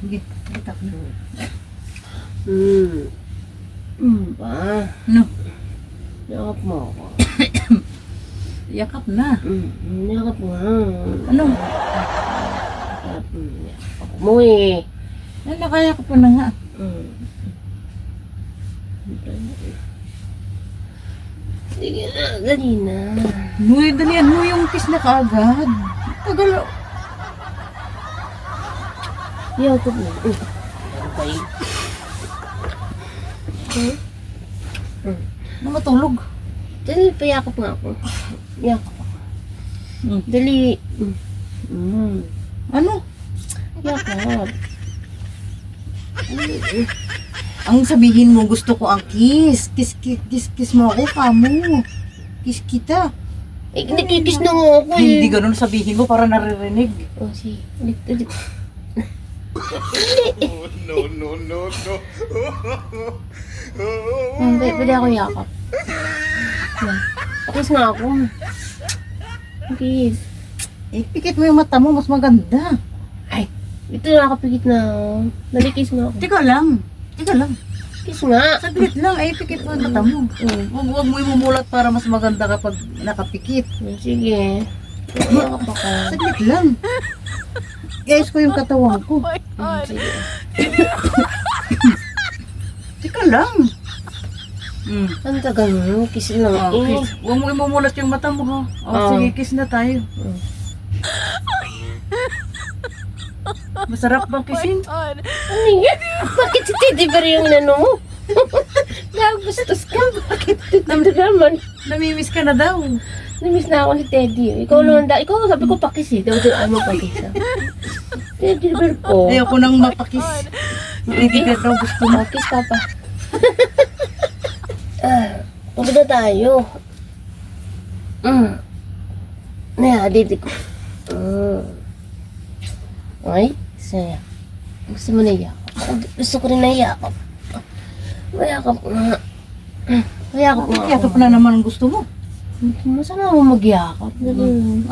Sige, itak na. Ba? Ano? Yakap mo ako. Yakap na. Yakap mo. Ano? Yakap mo eh. Nakayakap ko na nga. Sige na, dali na. Uy, dalian mo yung kiss na kaagad. Tagal. Yakap mo. Okay. Matulog. Dali, payakap nga ako. Yakap ako. Dali. Ano? Yakap. Ang sabihin mo, gusto ko ang kiss. Kiss mo ako, kamo. Kiss kita. Eh, nakikis na nga ako eh. Hindi ganun sabihin mo para naririnig. Oh, sige. Ulit. No. Pwede ako yakap. Pakis nga ako. Pakis. Pikit mo yung mata mo, mas maganda. Ay, ito nakakapikit na. Nalikis nga ako. Teka lang. Kiss nga. Saglit lang, pikit mo yung mata mo. Huwag mo imumulat para mas maganda kapag nakapikit. Sige. Yakap ako. Saglit lang. Guys ko yung katawan ko. Sige. Teka lang. Ang tagal mo. Kiss lang. Kiss. Huwag mo imumulat yung mata mo ha. Sige, kiss na tayo. Masarap bang kissin? Ano yan? Bakit si Teddy Bear yung nano mo? Nagustos ka. Bakit Teddy naman? Namimiss ka na daw. Namiss na ako ni Teddy. Ikaw naman ikaw sabi ko pakis eh. Daw mo pakis ah. Teddy Bear ko. Ayoko nang mapakis. Hindi ka daw gusto mo. Pakis papa. Pagod na tayo. Dito ko. Ay, saya. Gusto mo na yakap? Gusto ko rin na yakap. Mayakap nga. Mayakap nga ako. Yakap na naman ang gusto mo. Masama mo magyakap.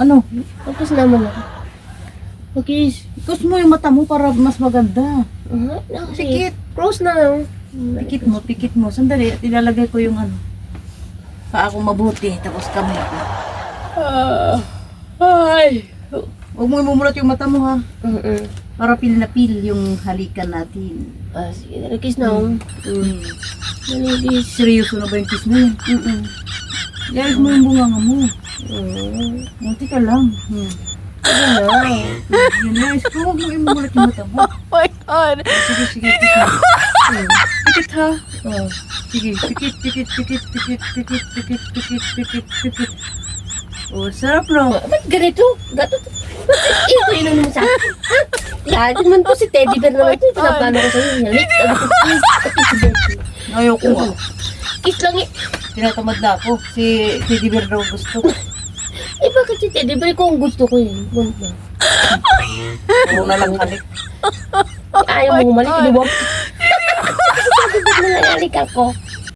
Ano? Pagkis naman ako. Pagkis. Gusto mo yung mata mo para mas maganda. Pikit. Close na lang. Pikit mo. Sandali, ilalagay ko yung ano. Paa ko mabuti, tapos kamay ko. Ay. Huwag mo imumulat yung mata mo ha. Para pil na pil yung halikan natin. Sige, nalikis na ako. Nalikis. Seryoso na ba yung kiss mo yun? Yaris mo yung bunganga mo. Munti ka lang. Sige na. Yun na, huwag mo imumulat yung mata mo. Oh my God! Sige, kiss mo. Pikit ha. Sige, pikit. Oh, sarap no. Ba't ganito? Ito yun naman sa akin. Lahat naman to si Teddy Bear naman ito. Pinaplano ko sa'yo. Halik. Ayoko nga. Kiss lang eh. Tinatamad na ako. Si Teddy Bear daw gusto. Eh bakit si Teddy Bear ko ang gusto ko yun? Puro na lang halik. Ayaw mo umalik. Inuwag. Si Teddy Bear na lang halik ako.